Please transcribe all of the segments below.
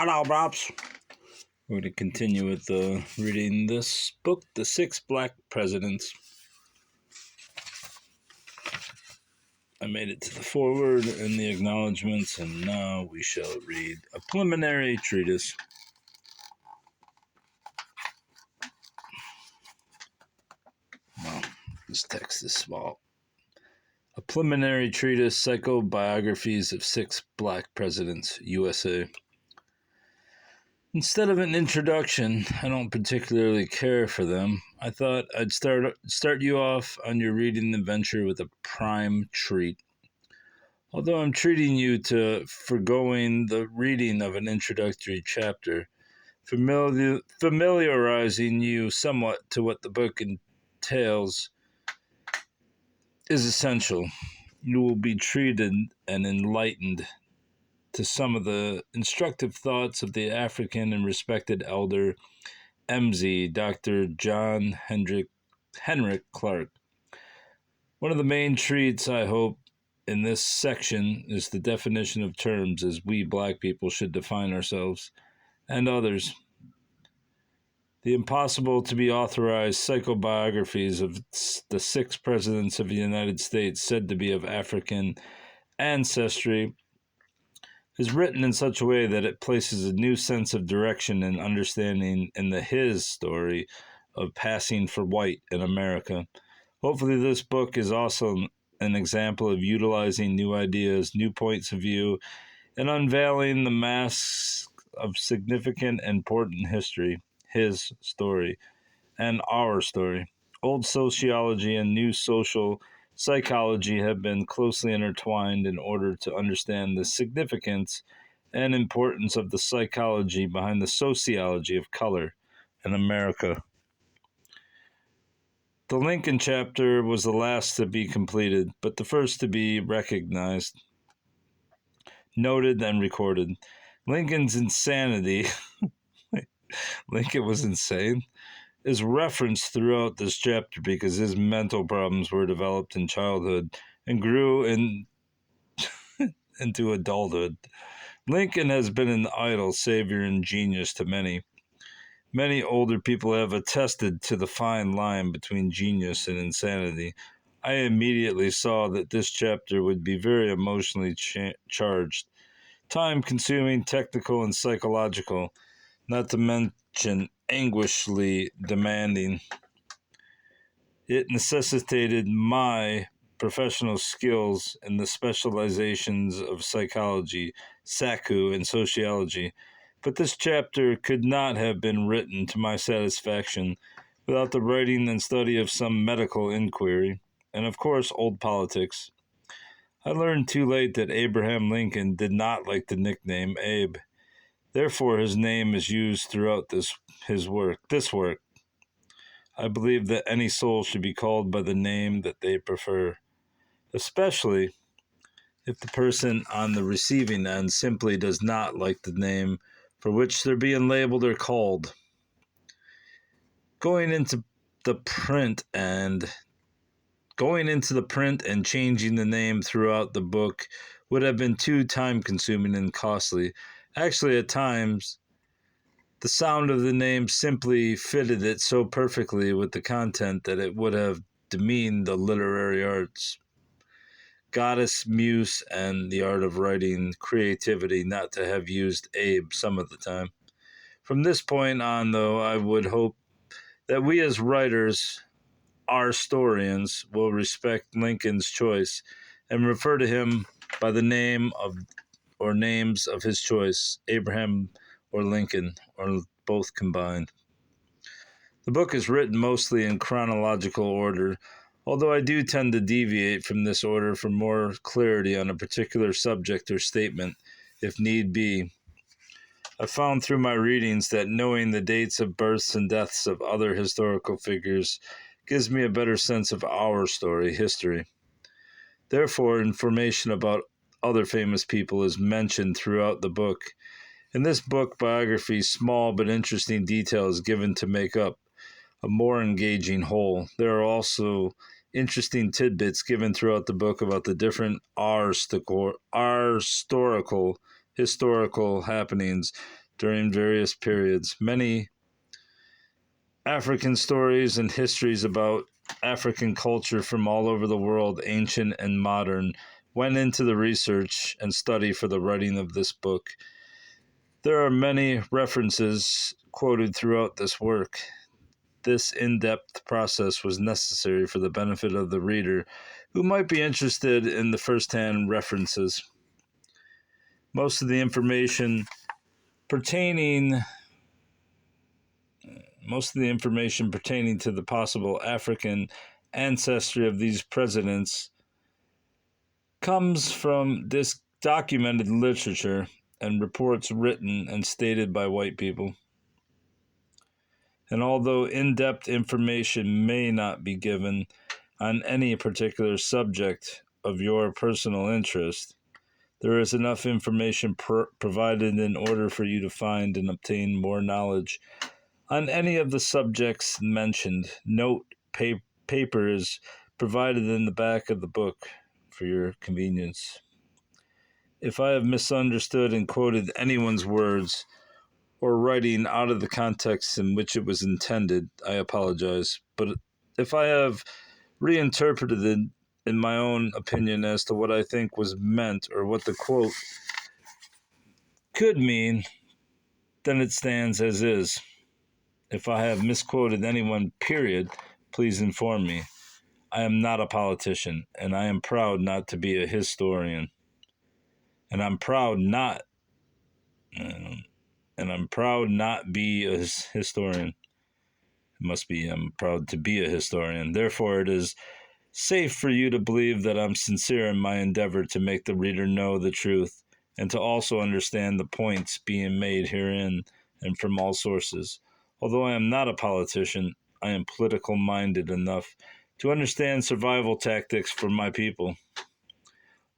Hello, Bobs. We're going to continue with reading this book, The Six Black Presidents. I made it to the foreword and the acknowledgments, and now we shall read a preliminary treatise. Well, this text is small. A preliminary treatise, Psychobiographies of Six Black Presidents, U.S.A. Instead of an introduction, I don't particularly care for them. I thought I'd start you off on your reading adventure with a prime treat. Although I'm treating you to foregoing the reading of an introductory chapter, familiarizing you somewhat to what the book entails is essential. You will be treated and enlightened to some of the instructive thoughts of the African and respected elder MZ, Dr. John Henrik Clark. One of the main treats, I hope, in this section is the definition of terms as we black people should define ourselves and others. The impossible to be authorized psychobiographies of the six presidents of the United States said to be of African ancestry is written in such a way that it places a new sense of direction and understanding in the his story of passing for white in America. Hopefully this book is also an example of utilizing new ideas, new points of view, and unveiling the masks of significant and important history, his story, and our story. Old sociology and new social psychology have been closely intertwined in order to understand the significance and importance of the psychology behind the sociology of color in America. The Lincoln chapter was the last to be completed, but the first to be recognized, noted, and recorded. Lincoln's insanity, Lincoln was insane, is referenced throughout this chapter because his mental problems were developed in childhood and grew into adulthood. Lincoln has been an idol, savior, and genius to many. Many older people have attested to the fine line between genius and insanity. I immediately saw that this chapter would be very emotionally charged, time-consuming, technical, and psychological, not to mention anguishingly demanding. It necessitated my professional skills in the specializations of psychology, Psychu, and sociology, but this chapter could not have been written to my satisfaction without the writing and study of some medical inquiry, and of course old politics. I learned too late that Abraham Lincoln did not like the nickname Abe. Therefore, his name is used throughout this work. I believe that any soul should be called by the name that they prefer, especially if the person on the receiving end simply does not like the name for which they're being labeled or called. Going into the print and changing the name throughout the book would have been too time-consuming and costly. Actually, at times, the sound of the name simply fitted it so perfectly with the content that it would have demeaned the literary arts, goddess, muse, and the art of writing, creativity, not to have used Abe some of the time. From this point on, though, I would hope that we as writers, our historians, will respect Lincoln's choice and refer to him by the name of or names of his choice, Abraham or Lincoln, or both combined. The book is written mostly in chronological order, although I do tend to deviate from this order for more clarity on a particular subject or statement, if need be. I found through my readings that knowing the dates of births and deaths of other historical figures gives me a better sense of our story, history. Therefore, information about other famous people is mentioned throughout the book. In this book biography, small but interesting details given to make up a more engaging whole. There are also interesting tidbits given throughout the book about the different historical happenings during various periods. Many African stories and histories about African culture from all over the world, ancient and modern, went into the research and study for the writing of this book. There are many references quoted throughout this work. This in-depth process was necessary for the benefit of the reader who might be interested in the first-hand references. Most of the information pertaining to the possible African ancestry of these presidents comes from this documented literature and reports written and stated by white people. And although in-depth information may not be given on any particular subject of your personal interest, there is enough information provided in order for you to find and obtain more knowledge on any of the subjects mentioned. Note paper is provided in the back of the book for your convenience. If I have misunderstood and quoted anyone's words or writing out of the context in which it was intended, I apologize. But if I have reinterpreted it in my own opinion as to what I think was meant or what the quote could mean, then it stands as is. If I have misquoted anyone, period, please inform me. I am not a politician, and I am proud not to be a historian. And I'm proud not be a historian. It must be I'm proud to be a historian. Therefore, it is safe for you to believe that I'm sincere in my endeavor to make the reader know the truth and to also understand the points being made herein and from all sources. Although I am not a politician, I am political minded enough to understand survival tactics for my people.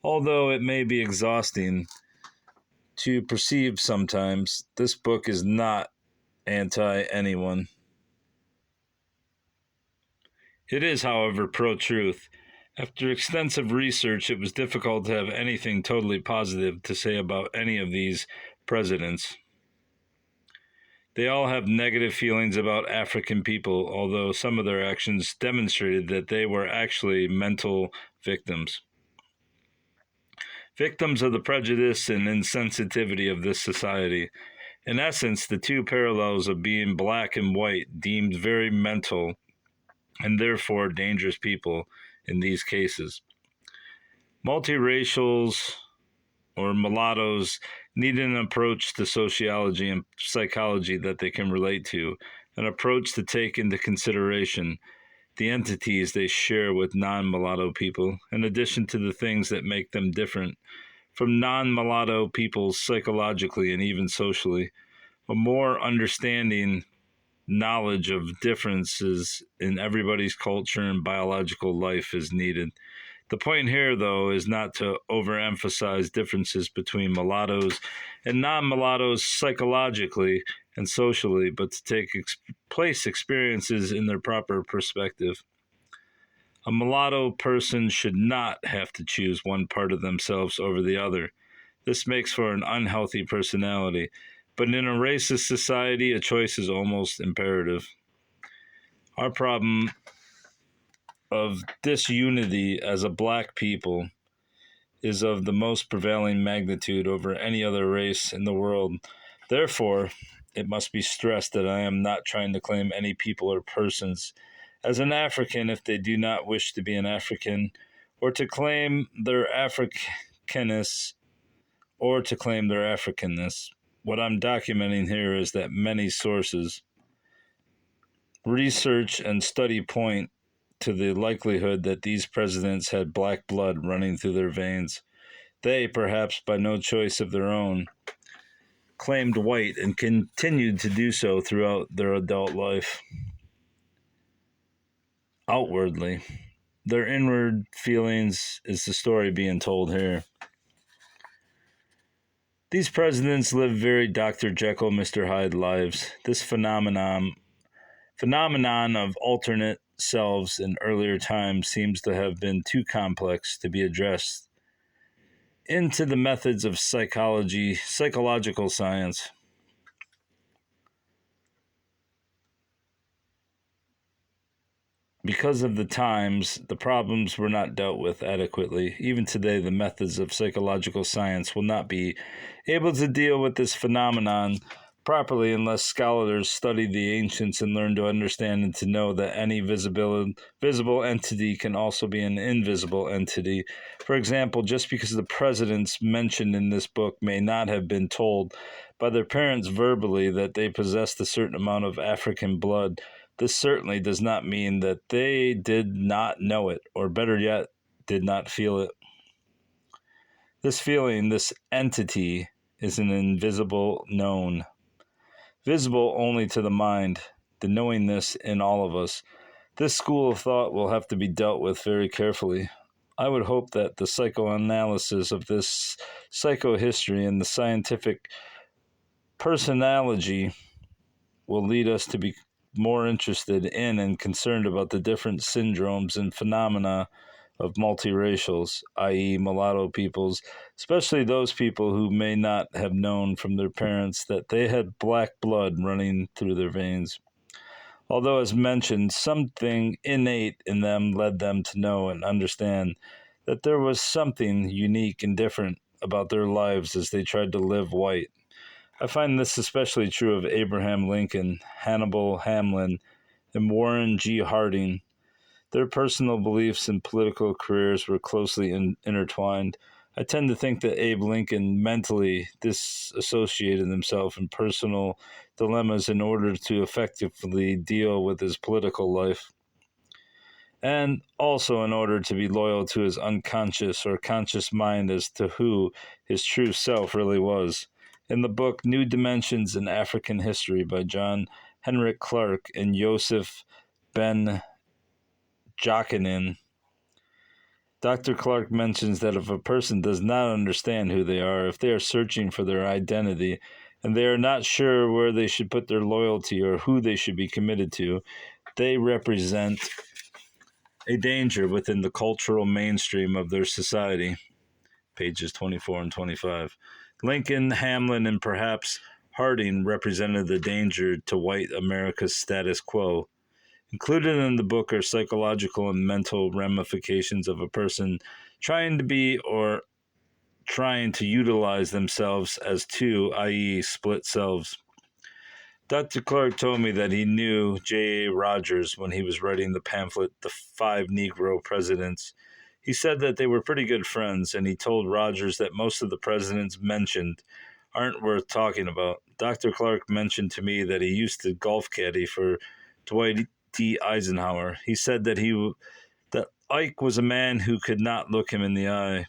Although it may be exhausting to perceive sometimes, this book is not anti-anyone. It is, however, pro-truth. After extensive research, it was difficult to have anything totally positive to say about any of these presidents. They all have negative feelings about African people, although some of their actions demonstrated that they were actually mental victims. Victims of the prejudice and insensitivity of this society. In essence, the two parallels of being black and white, deemed very mental and therefore dangerous people in these cases. Multiracials or mulattoes need an approach to sociology and psychology that they can relate to, an approach to take into consideration the entities they share with non-mulatto people, in addition to the things that make them different from non-mulatto people psychologically and even socially. A more understanding knowledge of differences in everybody's culture and biological life is needed. The point here, though, is not to overemphasize differences between mulattoes and non-mulattoes psychologically and socially, but to place experiences in their proper perspective. A mulatto person should not have to choose one part of themselves over the other. This makes for an unhealthy personality, but in a racist society, a choice is almost imperative. Our problem of disunity as a black people is of the most prevailing magnitude over any other race in the world. Therefore, it must be stressed that I am not trying to claim any people or persons as an African if they do not wish to be an African, or to claim their Africanness. What I'm documenting here is that many sources, research, and study point to the likelihood that these presidents had black blood running through their veins. They, perhaps by no choice of their own, claimed white and continued to do so throughout their adult life. Outwardly, their inward feelings is the story being told here. These presidents lived very Dr. Jekyll, Mr. Hyde lives. This phenomenon of alternate selves in earlier times seems to have been too complex to be addressed into the methods of psychological science. Because of the times, the problems were not dealt with adequately. Even today, the methods of psychological science will not be able to deal with this phenomenon properly unless scholars study the ancients and learn to understand and to know that any visible entity can also be an invisible entity. For example, just because the presidents mentioned in this book may not have been told by their parents verbally that they possessed a certain amount of African blood, this certainly does not mean that they did not know it, or better yet, did not feel it. This feeling, this entity, is an invisible known, visible only to the mind, the knowingness in all of us. This school of thought will have to be dealt with very carefully. I would hope that the psychoanalysis of this psychohistory and the scientific personology will lead us to be more interested in and concerned about the different syndromes and phenomena of multiracials, i.e., mulatto peoples, especially those people who may not have known from their parents that they had black blood running through their veins. Although, as mentioned, something innate in them led them to know and understand that there was something unique and different about their lives as they tried to live white. I find this especially true of Abraham Lincoln, Hannibal Hamlin, and Warren G. Harding. Their personal beliefs and political careers were closely intertwined. I tend to think that Abe Lincoln mentally disassociated himself in personal dilemmas in order to effectively deal with his political life, and also in order to be loyal to his unconscious or conscious mind as to who his true self really was. In the book New Dimensions in African History by John Henrik Clarke and Joseph Ben Jochannan, Dr. Clarke mentions that if a person does not understand who they are, if they are searching for their identity, and they are not sure where they should put their loyalty or who they should be committed to, they represent a danger within the cultural mainstream of their society. Pages 24 and 25. Lincoln, Hamlin, and perhaps Harding represented the danger to white America's status quo. Included in the book are psychological and mental ramifications of a person trying to be or trying to utilize themselves as two, i.e., split selves. Dr. Clarke told me that he knew J.A. Rogers when he was writing the pamphlet, The Five Negro Presidents. He said that they were pretty good friends, and he told Rogers that most of the presidents mentioned aren't worth talking about. Dr. Clarke mentioned to me that he used to golf caddy for Dwight D. Eisenhower. He said that Ike was a man who could not look him in the eye.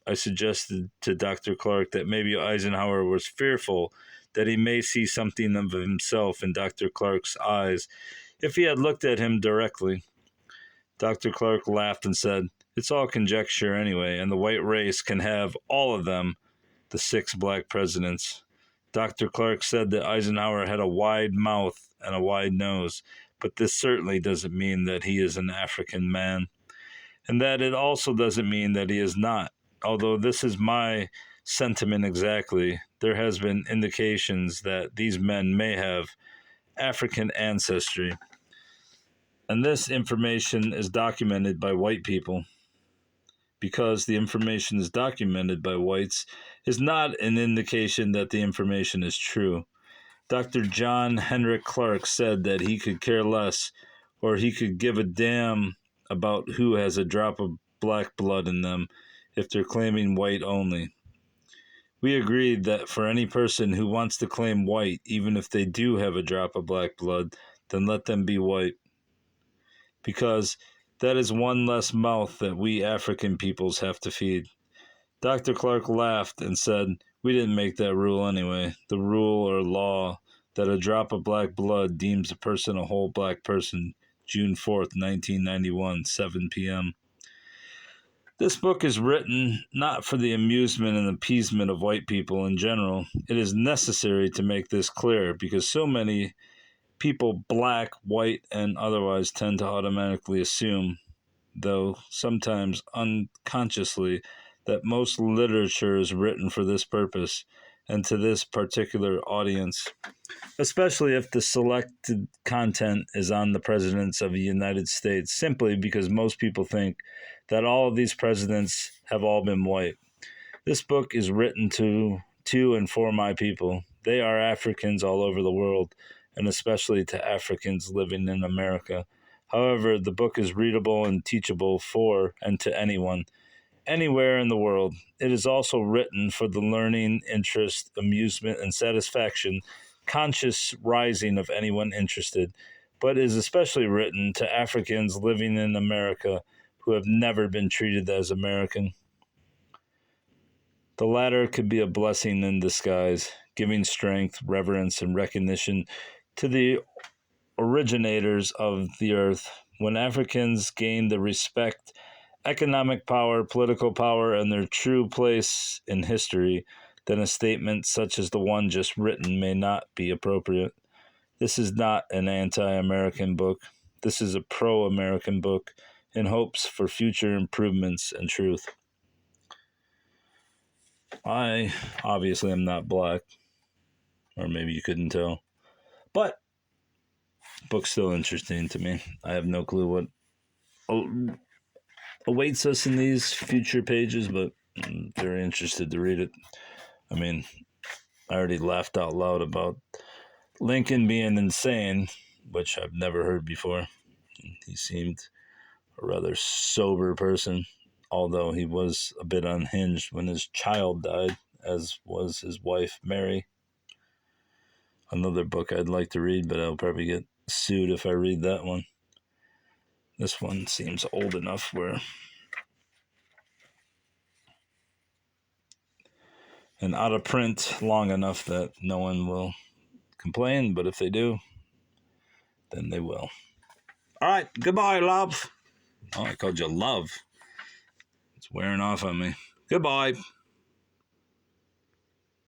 I suggested to Dr. Clarke that maybe Eisenhower was fearful that he may see something of himself in Dr. Clarke's eyes if he had looked at him directly. Dr. Clarke laughed and said, "It's all conjecture anyway, and the white race can have all of them, the 6 black presidents." Dr. Clarke said that Eisenhower had a wide mouth and a wide nose, but this certainly doesn't mean that he is an African man, and that it also doesn't mean that he is not. Although this is my sentiment exactly, there has been indications that these men may have African ancestry. And this information is documented by white people. Because the information is documented by whites is not an indication that the information is true. Dr. John Henrik Clarke said that he could care less, or he could give a damn about who has a drop of black blood in them if they're claiming white only. We agreed that for any person who wants to claim white, even if they do have a drop of black blood, then let them be white. Because that is one less mouth that we African peoples have to feed. Dr. Clarke laughed and said, "We didn't make that rule anyway. The rule or law that a drop of black blood deems a person a whole black person." June 4th, 1991, 7 p.m. This book is written not for the amusement and appeasement of white people in general. It is necessary to make this clear because so many people, black, white, and otherwise, tend to automatically assume, though sometimes unconsciously, that most literature is written for this purpose. and to this particular audience, especially if the selected content is on the presidents of the United States, simply because most people think that all of these presidents have all been white. This book is written to and for my people. They are Africans all over the world, and especially to Africans living in America. However, the book is readable and teachable for and to anyone, anywhere in the world. It is also written for the learning, interest, amusement, and satisfaction, conscious rising of anyone interested, but is especially written to Africans living in America who have never been treated as American. The latter could be a blessing in disguise, giving strength, reverence, and recognition to the originators of the earth. When Africans gain the respect, economic power, political power, and their true place in history, then a statement such as the one just written may not be appropriate. This is not an anti-American book. This is a pro-American book in hopes for future improvements and truth. I obviously am not black, or maybe you couldn't tell, but the book's still interesting to me. I have no clue what awaits us in these future pages, but I'm very interested to read it. I mean, I already laughed out loud about Lincoln being insane, which I've never heard before. He seemed a rather sober person, although he was a bit unhinged when his child died, as was his wife, Mary. Another book I'd like to read, but I'll probably get sued if I read that one. This one seems old enough where... and out of print long enough that no one will complain, but if they do, then they will. All right, goodbye, love. Oh, I called you love. It's wearing off on me. Goodbye.